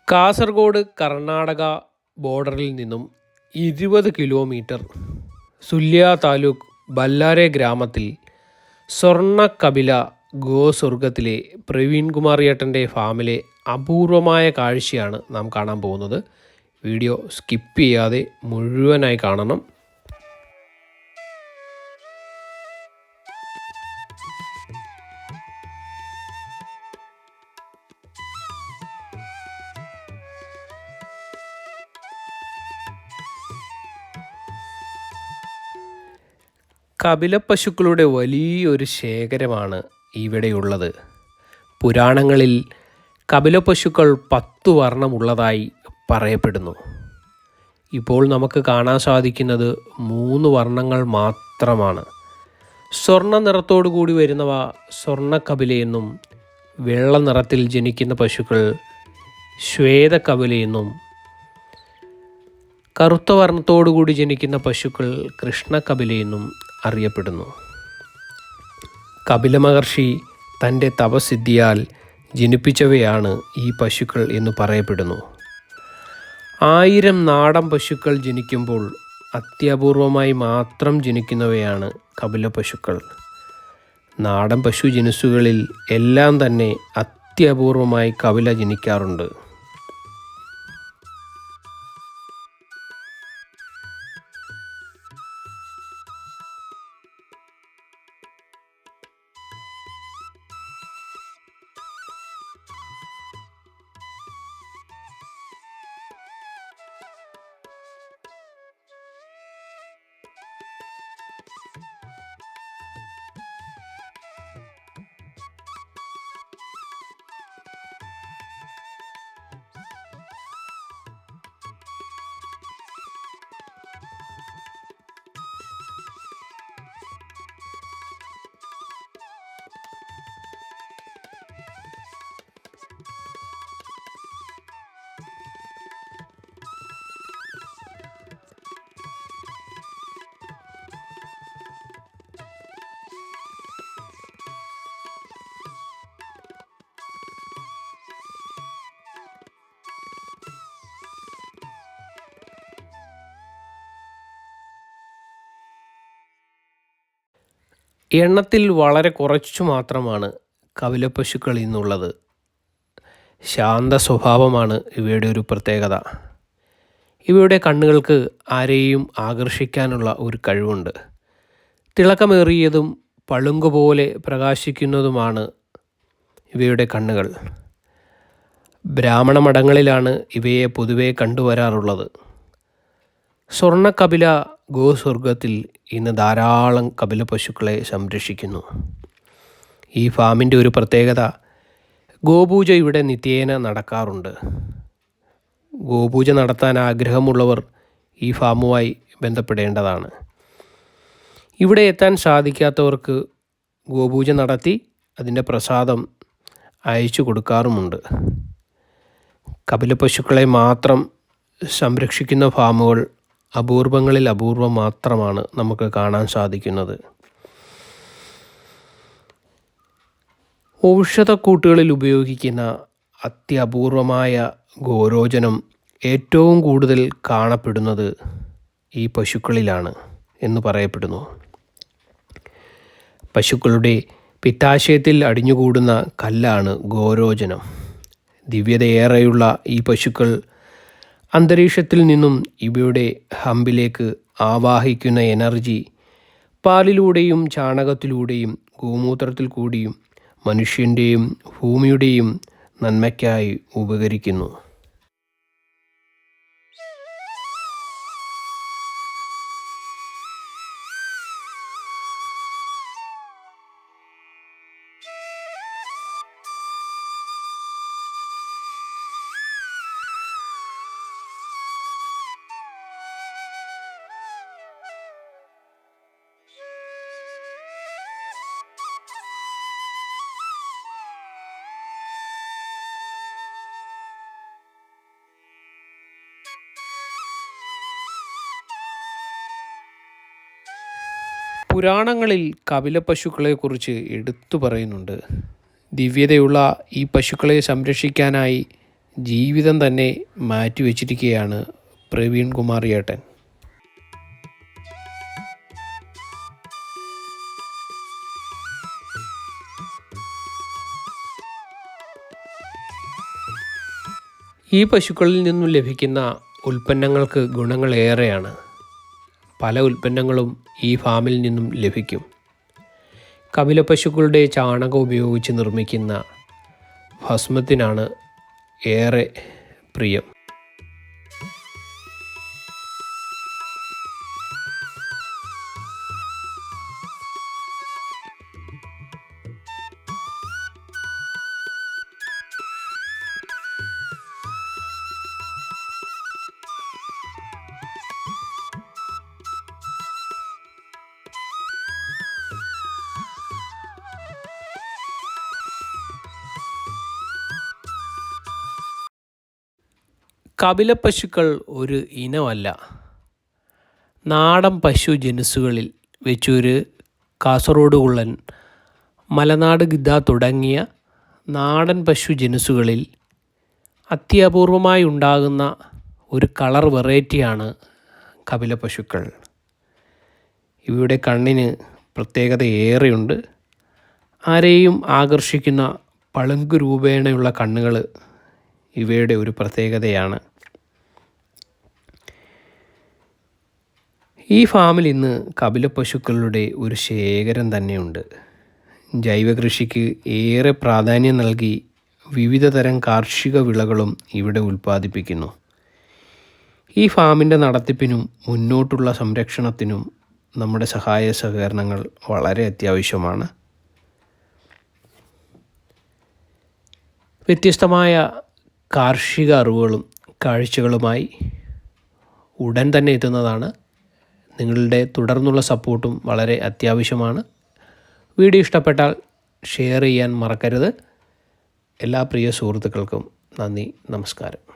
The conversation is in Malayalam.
കാസർഗോഡ് കർണാടക ബോർഡറിൽ നിന്നും 20 കിലോമീറ്റർ സുല്യ താലൂക്ക് ബല്ലാരെ ഗ്രാമത്തിൽ സ്വർണ്ണക്കപില ഗോസ്വർഗത്തിലെ പ്രവീൺ കുമാർ ഏട്ടൻ്റെ ഫാമിലെ അപൂർവമായ കാഴ്ചയാണ് നാം കാണാൻ പോകുന്നത്. വീഡിയോ സ്കിപ്പ് ചെയ്യാതെ മുഴുവനായി കാണണം. കപിലപ്പശുക്കളുടെ വലിയൊരു ശേഖരമാണ് ഇവിടെയുള്ളത്. പുരാണങ്ങളിൽ കപിലപ്പശുക്കൾ 10 വർണ്ണമുള്ളതായി പറയപ്പെടുന്നു. ഇപ്പോൾ നമുക്ക് കാണാൻ സാധിക്കുന്നത് 3 വർണ്ണങ്ങൾ മാത്രമാണ്. സ്വർണ്ണ നിറത്തോടു കൂടി വരുന്നവ സ്വർണ്ണക്കപിലയെന്നും വെള്ള നിറത്തിൽ ജനിക്കുന്ന പശുക്കൾ ശ്വേതക്കപിലയെന്നും കറുത്ത വർണ്ണത്തോടുകൂടി ജനിക്കുന്ന പശുക്കൾ കൃഷ്ണകപിലയെന്നും അറിയപ്പെടുന്നു. കപില മഹർഷി തൻ്റെ തപസിദ്ധിയാൽ ജനിപ്പിച്ചവയാണ് ഈ പശുക്കൾ എന്ന് പറയപ്പെടുന്നു. 1000 നാടൻ പശുക്കൾ ജനിക്കുമ്പോൾ അത്യപൂർവമായി മാത്രം ജനിക്കുന്നവയാണ് കപില പശുക്കൾ. നാടൻ പശു ജനുസുകളിൽ എല്ലാം തന്നെ അത്യപൂർവമായി കപില ജനിക്കാറുണ്ട്. എണ്ണത്തിൽ വളരെ കുറച്ചു മാത്രമാണ് കപിലപ്പശുക്കൾ ഇന്നുള്ളത്. ശാന്ത സ്വഭാവമാണ് ഇവയുടെ ഒരു പ്രത്യേകത. ഇവയുടെ കണ്ണുകൾക്ക് ആരെയും ആകർഷിക്കാനുള്ള ഒരു കഴിവുണ്ട്. തിളക്കമേറിയതും പളുങ്കുപോലെ പ്രകാശിക്കുന്നതുമാണ് ഇവയുടെ കണ്ണുകൾ. ബ്രാഹ്മണ മഠങ്ങളിലാണ് ഇവയെ പൊതുവെ കണ്ടുവരാറുള്ളത്. സ്വർണ്ണക്കപില ഗോസ്വർഗത്തിൽ ഇന്ന് ധാരാളം കപില പശുക്കളെ സംരക്ഷിക്കുന്നു. ഈ ഫാമിൻ്റെ ഒരു പ്രത്യേകത, ഗോപൂജ ഇവിടെ നിത്യേന നടക്കാറുണ്ട്. ഗോപൂജ നടത്താൻ ആഗ്രഹമുള്ളവർ ഈ ഫാമുമായി ബന്ധപ്പെടേണ്ടതാണ്. ഇവിടെ എത്താൻ സാധിക്കാത്തവർക്ക് ഗോപൂജ നടത്തി അതിൻ്റെ പ്രസാദം അയച്ചു കൊടുക്കാറുമുണ്ട്. കപില പശുക്കളെ മാത്രം സംരക്ഷിക്കുന്ന ഫാമുകൾ അപൂർവങ്ങളിൽ അപൂർവം മാത്രമാണ് നമുക്ക് കാണാൻ സാധിക്കുന്നത്. ഔഷധക്കൂട്ടുകളിൽ ഉപയോഗിക്കുന്ന അത്യപൂർവമായ ഗോരോചനം ഏറ്റവും കൂടുതൽ കാണപ്പെടുന്നത് ഈ പശുക്കളിലാണ് എന്ന് പറയപ്പെടുന്നു. പശുക്കളുടെ പിത്താശയത്തിൽ അടിഞ്ഞുകൂടുന്ന കല്ലാണ് ഗോരോചനം. ദിവ്യതയേറെയുള്ള ഈ പശുക്കൾ അന്തരീക്ഷത്തിൽ നിന്നും ഇവയുടെ ഹമ്പിലേക്ക് ആവാഹിക്കുന്ന എനർജി പാലിലൂടെയും ചാണകത്തിലൂടെയും ഗോമൂത്രത്തിൽ കൂടിയും മനുഷ്യൻ്റെയും ഭൂമിയുടെയും നന്മയ്ക്കായി ഉപകരിക്കുന്നു. പുരാണങ്ങളിൽ കപിലപ്പശുക്കളെക്കുറിച്ച് എടുത്തു പറയുന്നുണ്ട്. ദിവ്യതയുള്ള ഈ പശുക്കളെ സംരക്ഷിക്കാനായി ജീവിതം തന്നെ മാറ്റിവെച്ചിരിക്കുകയാണ് പ്രവീൺ കുമാർ ഏട്ടൻ. ഈ പശുക്കളിൽ നിന്നും ലഭിക്കുന്ന ഉൽപ്പന്നങ്ങൾക്ക് ഗുണങ്ങളേറെയാണ്. പല ഉൽപ്പന്നങ്ങളും ഈ ഫാമിൽ നിന്നും ലഭിക്കും. കപിലപ്പശുക്കളുടെ ചാണകം ഉപയോഗിച്ച് നിർമ്മിക്കുന്ന ഭസ്മത്തിനാണ് ഏറെ പ്രിയം. കപിലപ്പശുക്കൾ ഒരു ഇനമല്ല. നാടൻ പശു ജനുസുകളിൽ വെച്ചൊരു കാസർഗോഡ് കുള്ളൻ, മലനാട് ഗിദ്ദ തുടങ്ങിയ നാടൻ പശു ജനുസുകളിൽ അത്യപൂർവമായി ഉണ്ടാകുന്ന ഒരു കളർ വെറൈറ്റിയാണ് കപിലപ്പശുക്കൾ. ഇവയുടെ കണ്ണിന് പ്രത്യേകത ഏറെയുണ്ട്. ആരെയും ആകർഷിക്കുന്ന പളുങ്ക് രൂപേണയുള്ള കണ്ണുകൾ ഇവയുടെ ഒരു പ്രത്യേകതയാണ്. ഈ ഫാമിൽ ഇന്ന് കപിലപ്പശുക്കളുടെ ഒരു ശേഖരം തന്നെയുണ്ട്. ജൈവ കൃഷിക്ക് ഏറെ പ്രാധാന്യം നൽകി വിവിധ തരം കാർഷിക വിളകളും ഇവിടെ ഉൽപ്പാദിപ്പിക്കുന്നു. ഈ ഫാമിൻ്റെ നടത്തിപ്പിനും മുന്നോട്ടുള്ള സംരക്ഷണത്തിനും നമ്മുടെ സഹായ സഹകരണങ്ങൾ വളരെ അത്യാവശ്യമാണ്. വ്യത്യസ്തമായ കാർഷിക അറിവുകളും കാഴ്ചകളുമായി ഉടൻ തന്നെ എത്തുന്നതാണ്. നിങ്ങളുടെ തുടർന്നുള്ള സപ്പോർട്ടും വളരെ അത്യാവശ്യമാണ്. വീഡിയോ ഇഷ്ടപ്പെട്ടാൽ ഷെയർ ചെയ്യാൻ മറക്കരുത്. എല്ലാ പ്രിയ സുഹൃത്തുക്കൾക്കും നന്ദി, നമസ്കാരം.